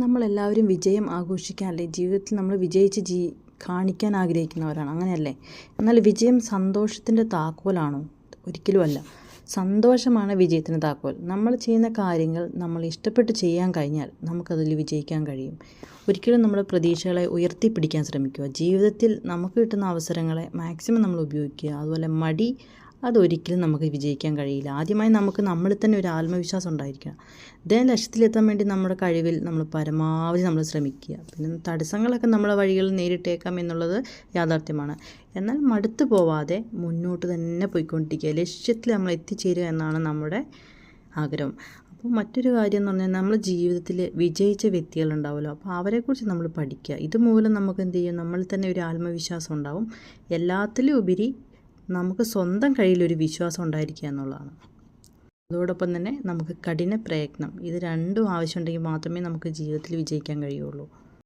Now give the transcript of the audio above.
നമ്മളെല്ലാവരും വിജയം ആഘോഷിക്കാനല്ലേ ജീവിതത്തിൽ നമ്മൾ വിജയിച്ച് കാണിക്കാൻ ആഗ്രഹിക്കുന്നവരാണ്, അങ്ങനെയല്ലേ? എന്നാൽ വിജയം സന്തോഷത്തിൻ്റെ താക്കോലാണോ? ഒരിക്കലുമല്ല. സന്തോഷമാണ് വിജയത്തിന് താക്കോൽ. നമ്മൾ ചെയ്യുന്ന കാര്യങ്ങൾ നമ്മൾ ഇഷ്ടപ്പെട്ട് ചെയ്യാൻ കഴിഞ്ഞാൽ നമുക്കതിൽ വിജയിക്കാൻ കഴിയും. ഒരിക്കലും നമ്മുടെ പ്രതീക്ഷകളെ ഉയർത്തിപ്പിടിക്കാൻ ശ്രമിക്കുക. ജീവിതത്തിൽ നമുക്ക് കിട്ടുന്ന അവസരങ്ങളെ മാക്സിമം നമ്മൾ ഉപയോഗിക്കുക. അതുപോലെ മടി അതൊരിക്കലും നമുക്ക് വിജയിക്കാൻ കഴിയില്ല. ആദ്യമായി നമുക്ക് നമ്മളിൽ തന്നെ ഒരു ആത്മവിശ്വാസം ഉണ്ടായിരിക്കണം. ലക്ഷ്യത്തിലെത്താൻ വേണ്ടി നമ്മുടെ കഴിവിൽ നമ്മൾ പരമാവധി നമ്മൾ ശ്രമിക്കുക. പിന്നെ തടസ്സങ്ങളൊക്കെ നമ്മളെ വഴികളിൽ നേരിട്ടേക്കാം എന്നുള്ളത് യാഥാർത്ഥ്യമാണ്. എന്നാൽ മടുത്തു പോവാതെ മുന്നോട്ട് തന്നെ പോയിക്കൊണ്ടിരിക്കുക. ലക്ഷ്യത്തിൽ നമ്മൾ എത്തിച്ചേരുക എന്നാണ് നമ്മുടെ ആഗ്രഹം. അപ്പോൾ മറ്റൊരു കാര്യം എന്ന് പറഞ്ഞാൽ നമ്മൾ ജീവിതത്തിൽ വിജയിച്ച വ്യക്തികളുണ്ടാവുമല്ലോ, അപ്പോൾ അവരെക്കുറിച്ച് നമ്മൾ പഠിക്കുക. ഇതുമൂലം നമുക്ക് എന്ത് ചെയ്യും, നമ്മളിൽ തന്നെ ഒരു ആത്മവിശ്വാസം ഉണ്ടാവും. എല്ലാത്തിലും ഉപരി നമുക്ക് സ്വന്തം കയ്യിലൊരു വിശ്വാസം ഉണ്ടായിരിക്കുക എന്നുള്ളതാണ്. അതോടൊപ്പം തന്നെ നമുക്ക് കഠിന പ്രയത്നം, ഇത് രണ്ടും ആവശ്യമുണ്ടെങ്കിൽ മാത്രമേ നമുക്ക് ജീവിതത്തിൽ വിജയിക്കാൻ കഴിയുള്ളൂ.